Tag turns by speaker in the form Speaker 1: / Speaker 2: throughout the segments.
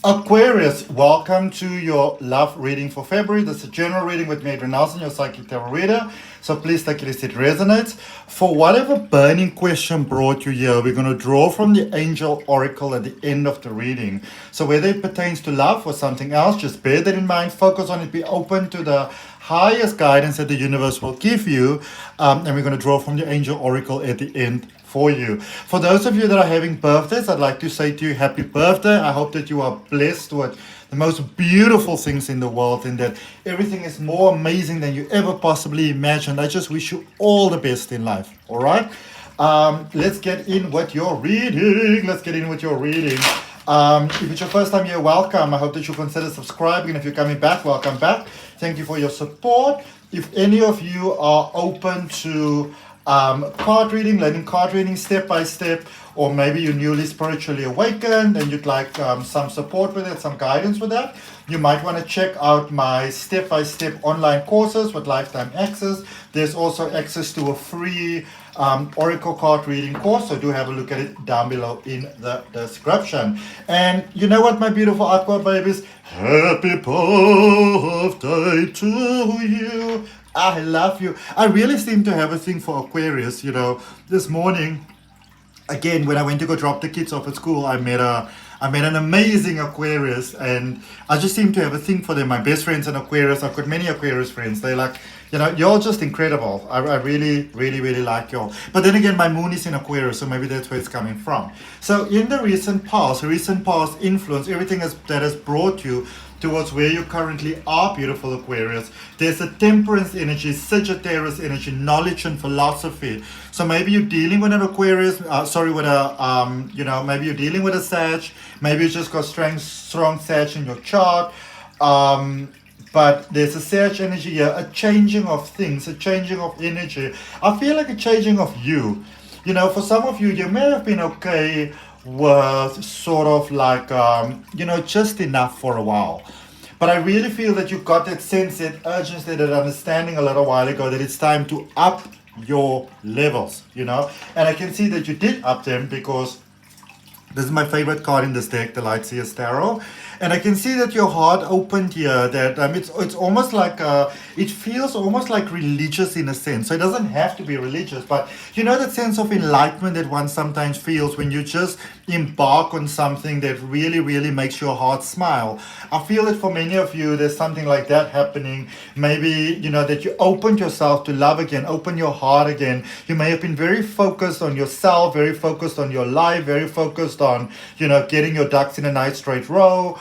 Speaker 1: Aquarius, welcome to your love reading for February. This is a general reading with me, Adrian Nelson, your psychic tarot reader. So please take it as it resonates. For whatever burning question brought you here, we're going to draw from the angel oracle at the end of the reading. So whether it pertains to love or something else, just bear that in mind, focus on it, be open to the highest guidance that the universe will give you. And we're going to draw from the angel oracle at the end for you. For those of you that are having birthdays, I'd like to say to you, happy birthday. I hope that you are blessed with the most beautiful things in the world and that everything is more amazing than you ever possibly imagined. I just wish you all the best in life. All right. Let's get in with your reading. If it's your first time here, welcome. I hope that you consider subscribing. And if you're coming back, welcome back. Thank you for your support. If any of you are open to card reading, learning card reading step by step, or maybe you're newly spiritually awakened and you'd like some support with it, some guidance with that, you might want to check out my step-by-step online courses with lifetime access. There's also access to a free oracle card reading course, so do have a look at it down below in the description. And you know what, my beautiful aqua babies, happy birthday to you. I love you. I really seem to have a thing for Aquarius. You know, this morning, again, when I went to go drop the kids off at school, I met an amazing Aquarius, and I just seem to have a thing for them. My best friend's an Aquarius. I've got many Aquarius friends. They're like, you know, you're just incredible. I really, really, really like y'all. But then again, my moon is in Aquarius, so maybe that's where it's coming from. So in the recent past influence, everything that has brought you towards where you currently are, beautiful Aquarius. There's a temperance energy, Sagittarius energy, knowledge and philosophy. So maybe you're dealing with an Aquarius, maybe you're dealing with a Sag, maybe you just got strong Sag in your chart. But there's a Sag energy here, a changing of things, a changing of energy. I feel like a changing of you. You know, for some of you, you may have been okay with sort of like, just enough for a while. But I really feel that you got that sense, that urgency, that understanding a little while ago that it's time to up your levels, you know. And I can see that you did up them because this is my favorite card in this deck, the Lightseer's Tarot. And I can see that your heart opened here, that it's almost like, it feels almost like religious in a sense. So it doesn't have to be religious, but you know that sense of enlightenment that one sometimes feels when you just embark on something that really, really makes your heart smile. I feel that for many of you, there's something like that happening. Maybe, you know, that you opened yourself to love again, open your heart again. You may have been very focused on yourself, very focused on your life, very focused on, you know, getting your ducks in a nice straight row.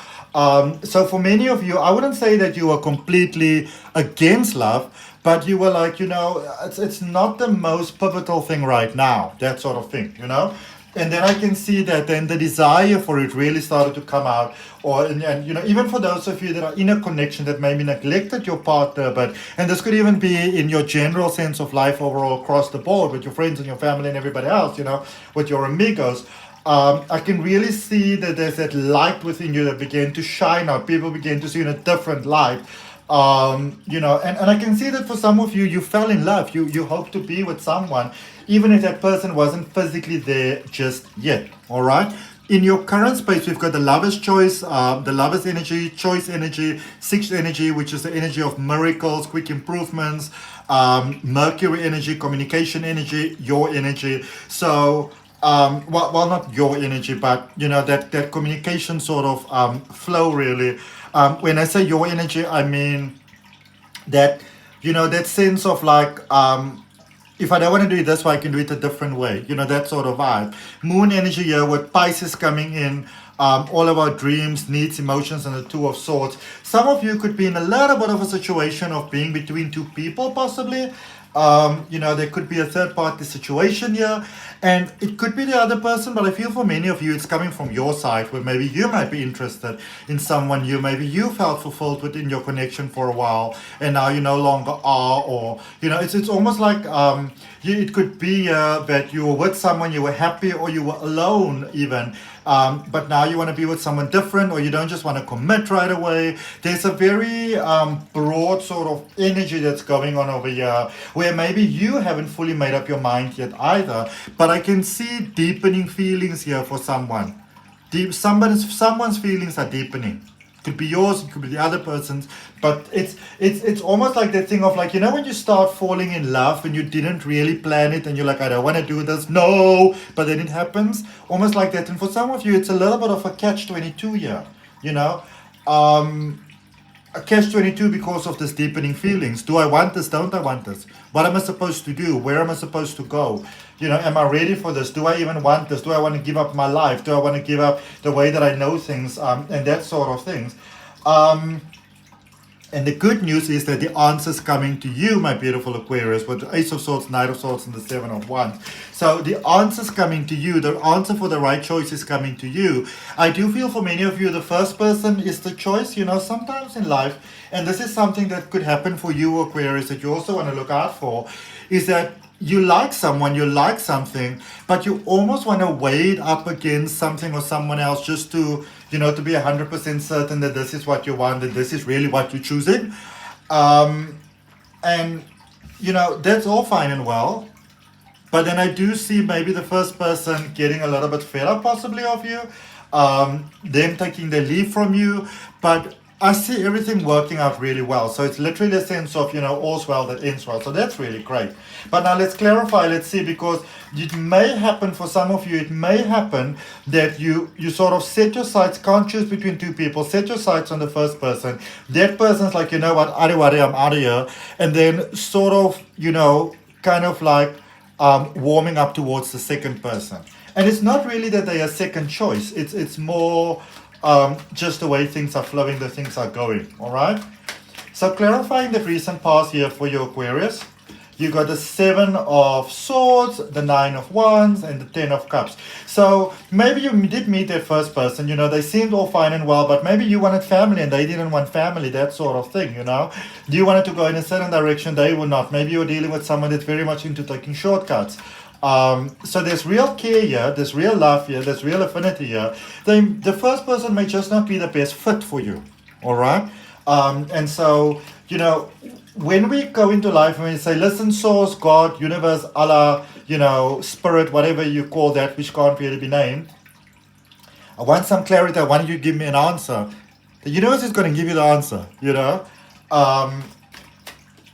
Speaker 1: So for many of you, I wouldn't say that you were completely against love, but you were like, you know, it's not the most pivotal thing right now, that sort of thing, you know. And then I can see that then the desire for it really started to come out. And you know, even for those of you that are in a connection that maybe neglected your partner, and this could even be in your general sense of life overall across the board with your friends and your family and everybody else, you know, with your amigos. I can really see that there's that light within you that began to shine out. People began to see in a different light. You know, and I can see that for some of you, you fell in love. You hope to be with someone, even if that person wasn't physically there just yet. All right. In your current space, we've got the lover's choice, the lover's energy, choice energy, sixth energy, which is the energy of miracles, quick improvements, Mercury energy, communication energy, your energy. So, well, not your energy, but you know that communication sort of flow really. When I say your energy, I mean that, you know, that sense of like, if I don't want to do it this way, I can do it a different way. You know, that sort of vibe. Moon energy here with Pisces coming in, all of our dreams, needs, emotions, and the Two of Swords. Some of you could be in a little bit of a situation of being between two people, possibly. You know, there could be a third party situation here, and it could be the other person, but I feel for many of you it's coming from your side, where maybe you might be interested in someone new, maybe you felt fulfilled within your connection for a while and now you no longer are, or you know, it's almost like it could be that you were with someone, you were happy, or you were alone even, but now you want to be with someone different, or you don't just want to commit right away. There's a very broad sort of energy that's going on over here, where maybe you haven't fully made up your mind yet either, but I can see deepening feelings here for someone. someone's feelings are deepening. Could be yours, it could be the other person's, but it's almost like that thing of like, when you start falling in love and you didn't really plan it and you're like, I don't want to do this, no, but then it happens, almost like that. And for some of you, it's a little bit of a catch-22 here, a catch-22 because of this deepening feelings. Do I want this? Don't I want this? What am I supposed to do? Where am I supposed to go? Am I ready for this? Do I even want this? Do I want to give up my life? Do I want to give up the way that I know things? And that sort of things. And the good news is that the answer's coming to you, my beautiful Aquarius, with the Ace of Swords, Knight of Swords, and the Seven of Wands. So the answer's coming to you. The answer for the right choice is coming to you. I do feel for many of you, the first person is the choice. Sometimes in life, and this is something that could happen for you, Aquarius, that you also want to look out for, is that you like someone, you like something, but you almost want to weigh it up against something or someone else just to, to be 100% certain that this is what you want, that this is really what you're choosing. And, that's all fine and well. But then I do see maybe the first person getting a little bit fed up possibly of you, them taking their leave from you, but I see everything working out really well. So it's literally a sense of, all's well that ends well. So that's really great. But now let's clarify, let's see, because it may happen for some of you, it may happen that you sort of set your sights, can't choose between two people, set your sights on the first person. That person's like, I'm out of here. And then sort of, kind of like warming up towards the second person. And it's not really that they are second choice. It's more just the way things are flowing, the things are going, all right? So clarifying the recent past here for your Aquarius, you got the Seven of Swords, the Nine of Wands, and the Ten of Cups. So maybe you did meet that first person, they seemed all fine and well, but maybe you wanted family and they didn't want family, that sort of thing, You wanted to go in a certain direction, they would not. Maybe you're dealing with someone that's very much into taking shortcuts. So there's real care here, there's real love here, there's real affinity here. The first person may just not be the best fit for you, all right? And so, when we go into life and we say, listen, source, God, universe, Allah, spirit, whatever you call that, which can't really be named, I want some clarity, I want you to give me an answer. The universe is going to give you the answer,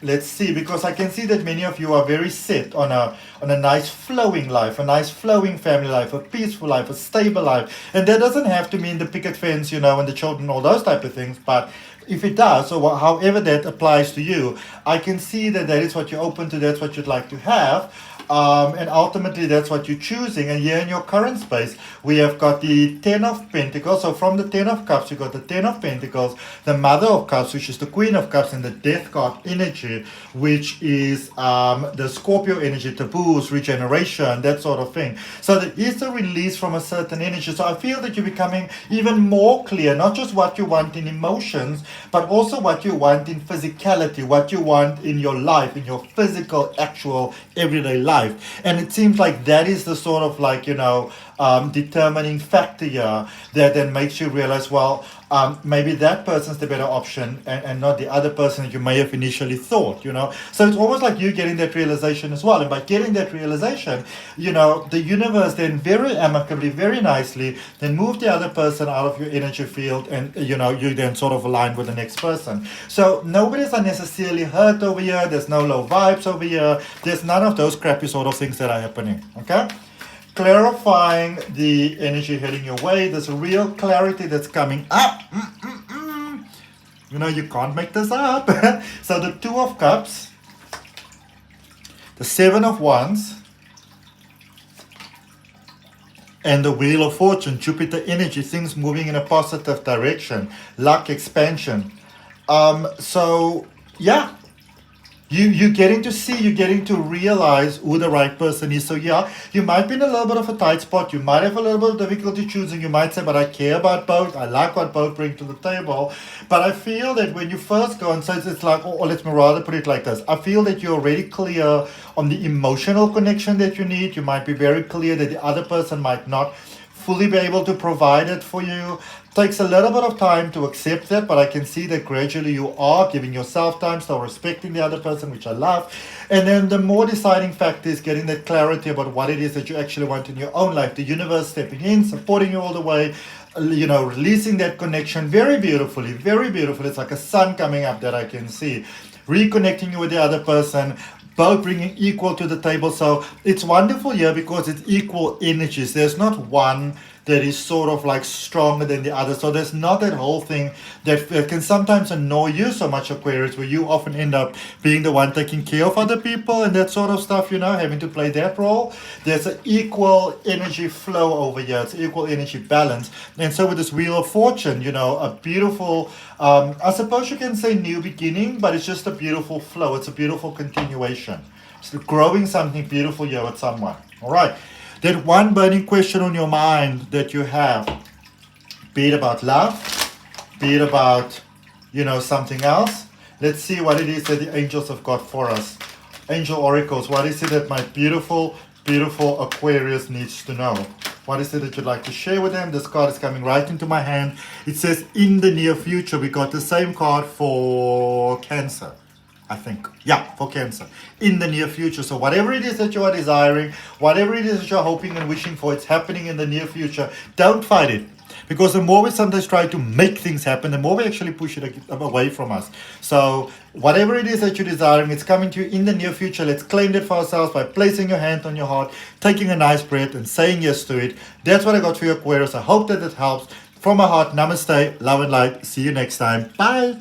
Speaker 1: Let's see, because I can see that many of you are very set on a nice flowing life, a nice flowing family life, a peaceful life, a stable life. And that doesn't have to mean the picket fence, and the children, all those type of things. But if it does, or however that applies to you, I can see that is what you're open to, that's what you'd like to have. And ultimately that's what you're choosing. And here in your current space, we have got the Ten of Pentacles. So from the Ten of Cups, you got the Ten of Pentacles, the Mother of Cups, which is the Queen of Cups, and the Death card energy, which is the Scorpio energy, taboos, regeneration, that sort of thing. So there is a release from a certain energy. So I feel that you're becoming even more clear, not just what you want in emotions, but also what you want in physicality, what you want in your life, in your physical, actual, everyday life. And it seems like that is the sort of like, determining factor here that then makes you realize, well, maybe that person's the better option and not the other person that you may have initially thought, So it's almost like you getting that realization as well. And by getting that realization, the universe then very amicably, very nicely, then move the other person out of your energy field and, you then sort of align with the next person. So nobody's unnecessarily hurt over here. There's no low vibes over here. There's none of those crappy sort of things that are happening, okay? Clarifying the energy heading your way. There's a real clarity that's coming up. You can't make this up. So the Two of Cups, the Seven of Wands, and the Wheel of Fortune, Jupiter energy, things moving in a positive direction, luck, expansion. So, yeah. You're getting to see, you're getting to realize who the right person is. So yeah, you might be in a little bit of a tight spot. You might have a little bit of difficulty choosing. You might say, but I care about both. I like what both bring to the table. But I feel that when you first go and say, it's like, or let me rather put it like this. I feel that you're already clear on the emotional connection that you need. You might be very clear that the other person might not fully be able to provide it for you. Takes a little bit of time to accept that, but I can see that gradually you are giving yourself time, still respecting the other person, which I love. And then the more deciding factor is getting that clarity about what it is that you actually want in your own life. The universe stepping in, supporting you all the way, releasing that connection very beautifully, very beautiful. It's like a sun coming up that I can see. Reconnecting you with the other person, both bringing equal to the table. So it's wonderful here because it's equal energies. There's not one that is sort of like stronger than the other. So there's not that whole thing that can sometimes annoy you so much, Aquarius, where you often end up being the one taking care of other people and that sort of stuff, having to play that role. There's an equal energy flow over here. It's equal energy balance. And so with this Wheel of Fortune, a beautiful, I suppose you can say new beginning, but it's just a beautiful flow. It's a beautiful continuation. It's growing something beautiful here with someone. All right. That one burning question on your mind that you have, be it about love, be it about, something else. Let's see what it is that the angels have got for us. Angel oracles, what is it that my beautiful, beautiful Aquarius needs to know? What is it that you'd like to share with them? This card is coming right into my hand. It says, in the near future. We got the same card for Cancer, I think. Yeah, for Cancer. In the near future. So whatever it is that you are desiring, whatever it is that you're hoping and wishing for, it's happening in the near future. Don't fight it. Because the more we sometimes try to make things happen, the more we actually push it away from us. So whatever it is that you're desiring, it's coming to you in the near future. Let's claim that for ourselves by placing your hand on your heart, taking a nice breath and saying yes to it. That's what I got for you, Aquarius. I hope that it helps. From my heart, namaste, love and light. See you next time. Bye.